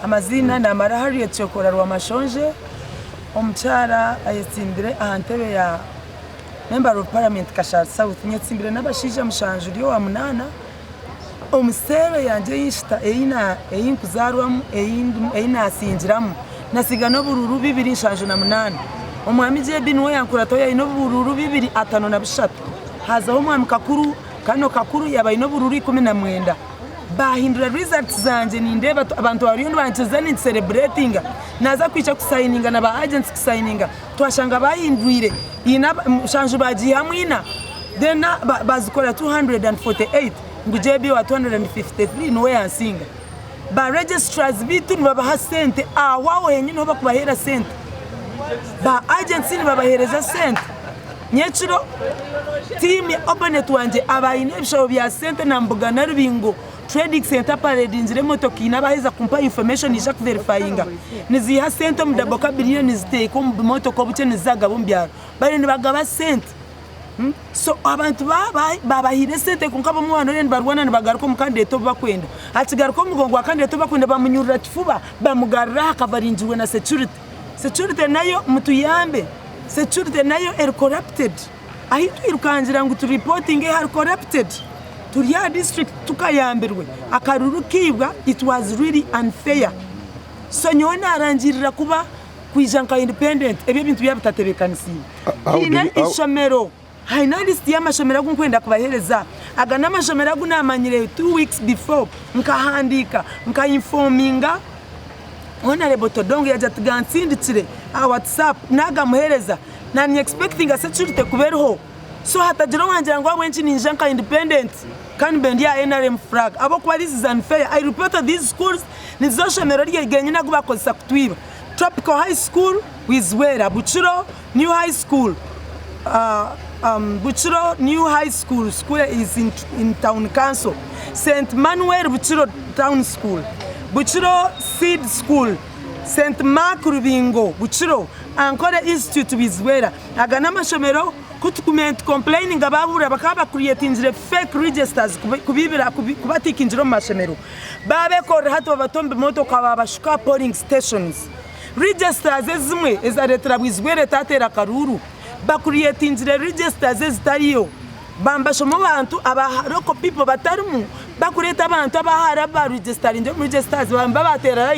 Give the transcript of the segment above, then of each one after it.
amazina Namara Harriet desist omukyala ayetsindire ahantebe ya Member of Parliament Kashaari South nyetsimbire n'abashija mushanju lyo wa munana omusere yanje yishita eyinkuzarwamu eyina asingiramu nasiga n'obururu 258 omwami jebi niwe yankura toya ino bururu 253 hazaho omwami Kakuru kano Kakuru yabaye n'obururu 19 bahindura results zanje nindeba abantu bari banchezani celebrating naza kwica kusayininga na ba agents kusayininga twashanga bahindwire ina shanju baji hamwina then bazikora 248 ngujebi wa 253 no yansinga ba registrars bitu nibabaha sente awawo yenyine oba kubahera sente ba agents nibabahereza sente nyechiro team ya openet wanje abayine bisho bya sente na mbuga na rubingo trading center parade inzire motoki nabaheza kumpa information isha verifyinga niziha sente mudaboka billion niziteko mu motoko buce nizaga bombyaro bari nibagaba sente so abantu babahire sente kunkaba mu wana rene barwana nibagaruko mu kandidato bakwenda atigaruko mugongo wa kandidato bakwenda bamunyurira kifuba bamugarra akavarinjiwe na security nayo mutuyambe security nayo corrupted ahitu irukangira ngo tu reporting are corrupted Turia district tukayambirwe akaruru kibwa it was really unfair so nyona arangirira kuba kwijanka independent ebyo bintu byabitatebekanisi ina ishomero haina list y'amashomero kunkwenda kubahereza aga n'amashomero gunamanyire 2 weeks before nkahandika nkainforminga honorable Todongo yajatugansindikire WhatsApp naga muhereza nani expecting a security kuberho so hatajiro wangira ngo abenshi ninjanka independent can bend ya NRM flag abo kwa this is unfair. I reported these schools nizoshomero ryegenye naguba kosa kutwiba Tropical High School with Wera Buchiro New High School Buchiro New High School is in Town Council St. Manuel Buchiro Town School Buchiro Seed School St. Mark Rubingo Buchiro Ankore Institute with Wera agana mashomero kutukument complaining ababura bakaba creating fake registers kubibira kubatikinjiro mashomero babe ko hato batombe moto kwa bashuka polling stations registers ezimwe ezaretera bizwere tatera karuru ba creating registers ezitariyo bambashomo bantu abaroko people batarumu bakureta abantu abahara ba registering registers bamba batera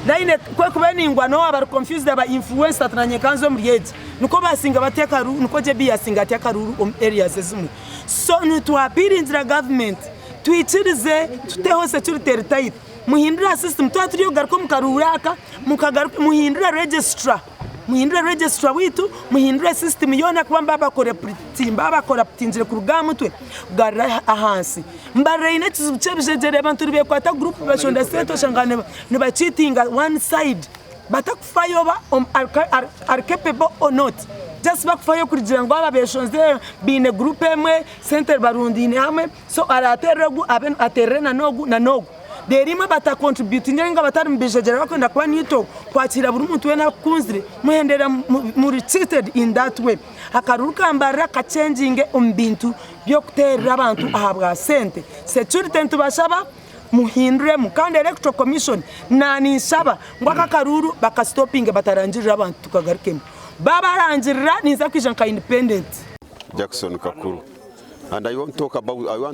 line kwe kubeningwa no aba confused aba influencer tananye kanzo muriyeje nuko basinga bateka ru nuko je biyasinga ateka ru areas ezimwe so nitwapirinzira government twitirize tuteho security tight muhindura system twaturiyo garuko mukaruraka mukagaruka muhindura registrar witu muhindura system yona kubamba bakore timba bakora tinzire ku rugamutwe garra ahansi mbarine tuzucebijejere abantu ribe kwata group bashonda seto shangane ne bachitinga one side batakufayoba are capable or not just bakufayo kugira ngo ababeshonze bine group emwe center barundine hamwe so arateregu aben aterena nogu na nogu derima bata contribute nyenga batari mbejejera bakwenda kwa nito kwakira buri muntu wena kunzire muhendera muri treated in that way akaruruka Mbarara changing umbintu byo kuterera abantu ahabwa sente security ntubashaba muhindure mukande electoral commission nani nsaba ngo akakaruru bakastopping batarangirira abantu tukagarukemo babarangirira niza kwijanka independent Jackson Kakuru. And I want to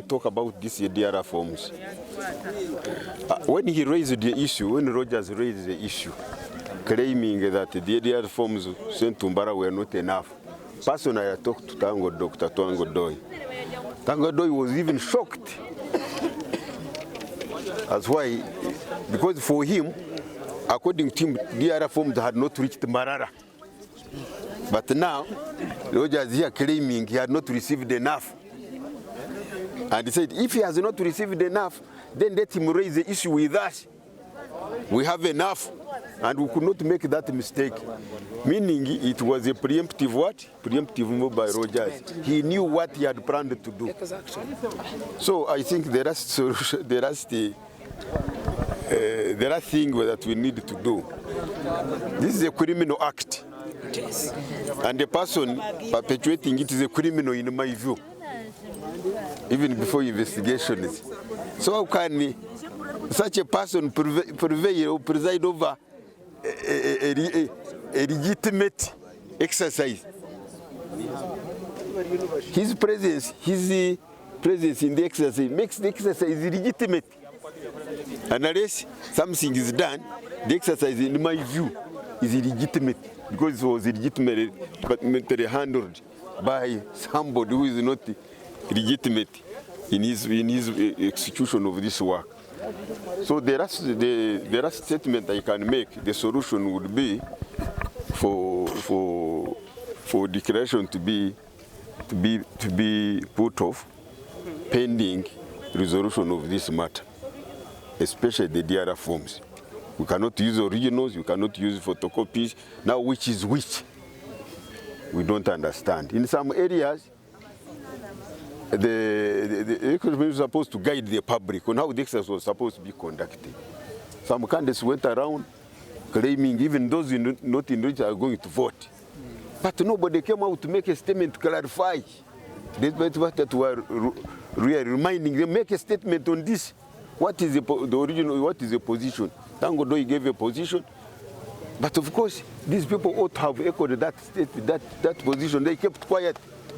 talk about this DRR forms. When he raised the issue, when Rogers raised the issue, claiming that the DRR forms sent to Mbarara were not enough, personally I talked to Dr. Tango Doi. Tango Doi was even shocked. That's why, because for him, according to him, DRR forms had not reached Mbarara. But now, Rogers here claiming he had not received enough. And he said, if he has not received enough, then let him raise the issue with us. We have enough, and we could not make that mistake. Meaning it was a preemptive what? Preemptive move by Rogers. He knew what he had planned to do. So I think the last thing that we need to do, this is a criminal act. And the person perpetuating it is a criminal in my view. Even before investigations. So how can such a person prevail or preside over a legitimate exercise. His presence in the exercise makes the exercise legitimate. Unless something is done, the exercise, in my view, is illegitimate because it was legitimately handled by somebody who is not legitimate in his execution of this work. So the last statement I can make, the solution would be for declaration to be put off pending resolution of this matter, especially the DRR forms. We cannot use originals, we cannot use photocopies. Now which is which? We don't understand. In some areas, the election was supposed to guide the public on how the exercise was supposed to be conducted. Some candidates went around claiming even those not in which are going to vote. But nobody came out to make a statement to clarify. Despite what that were really reminding them, make a statement on this. What is the original, what is the position? Tango Doi gave a position. But of course, these people ought to have echoed that position. They kept quiet,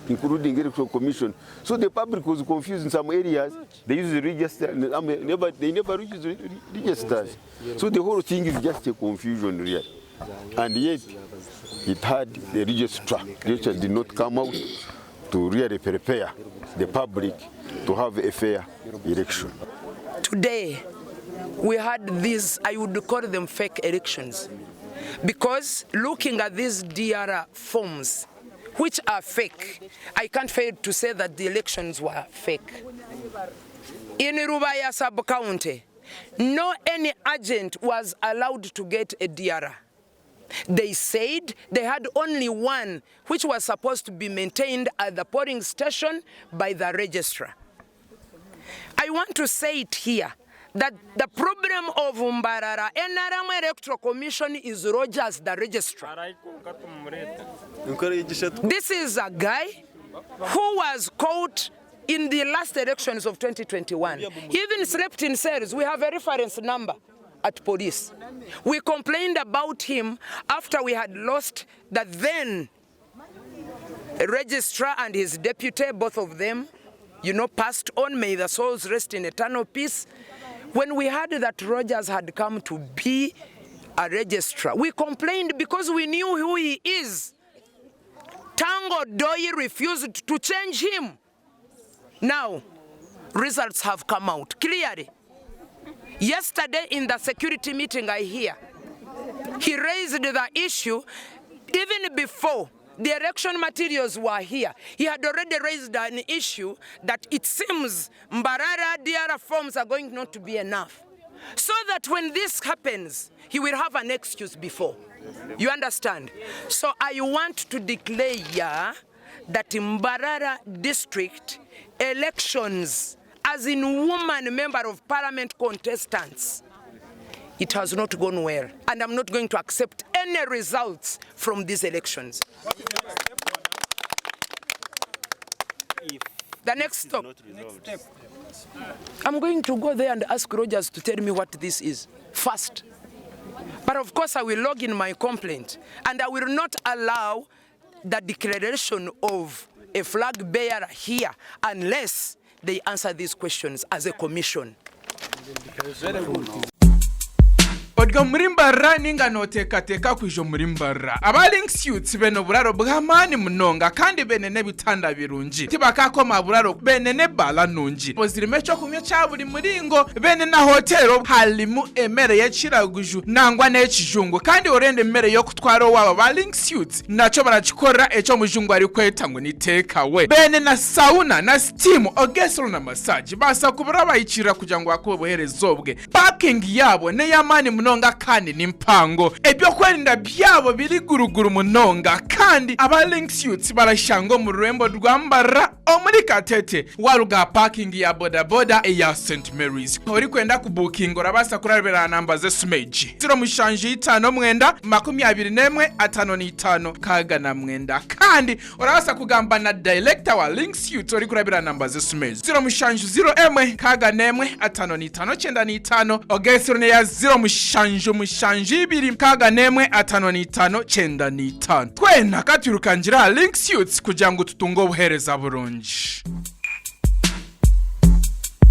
including the Electoral Commission. So the public was confused in some areas. They use the register, they never use the registers. So the whole thing is just a confusion, really. And yet, it had the registrar. The registrar did not come out to really prepare the public to have a fair election. Today, we had these, I would call them fake elections, because looking at these DRR forms, which are fake, I can't fail to say that the elections were fake. In Rubaya sub-county, no any agent was allowed to get a DRR. They said they had only one, which was supposed to be maintained at the polling station by the registrar. I want to say it here, that the problem of Mbarara NRM Electoral Commission is Rogers, the registrar. This is a guy who was caught in the last elections of 2021. He even slept in cells. We have a reference number at police. We complained about him after we had lost the then registrar and his deputy, both of them, passed on. May the souls rest in eternal peace. When we heard that Rogers had come to be a registrar, we complained because we knew who he is. Tango Doi refused to change him. Now, results have come out clearly. Yesterday in the security meeting I hear, he raised the issue even before the election materials were here. He had already raised an issue that it seems Mbarara DRR forms are going not to be enough. So that when this happens, he will have an excuse before. You understand? So I want to declare that in Mbarara district elections, as in woman member of parliament contestants, it has not gone well. And I'm not going to accept any results from these elections. The next step, I'm going to go there and ask Rogers to tell me what this is first. But of course I will log in my complaint, and I will not allow the declaration of a flag bearer here unless they answer these questions as a commission. Odgo Mbarara ninga notekateka kwijo Mbarara abaling suits beno buraro bwamani munonga kandi benene bitanda birungi tibakakoma buraro benene bala nungi bozirimecho kumye cyaburi muringo bene na hotelo halimu emere yakiraguju nangwa n'ekijungu kandi orende emere yo kutwaro waba baling suits nacho barakikora echo mujungu ari kweta ngo niteka we bene na sauna na steam ogesro na massage basa kubura bayikira kugira ngo akoboherezobwe parking yabo ne yamani munonga kandi n'impango ebyo kwerinda byabo biri guruguru munonga kandi aba links youths barashango mu rurembo rwa Mbarara omuri Katete waruga parking ya bodaboda ya St Mary's uri kwenda kubukinga urabasa kurabera namba ze smeji 0 kaga na mwenda kandi urabasa kugamba na director wa links youths uri kurabera namba ze smeji 0 kaga nemwe 55995 ogesirone ya 0 kaga nemwe 55995 twena katirukangira links youths kugira ngo tutungo buhereza burungi.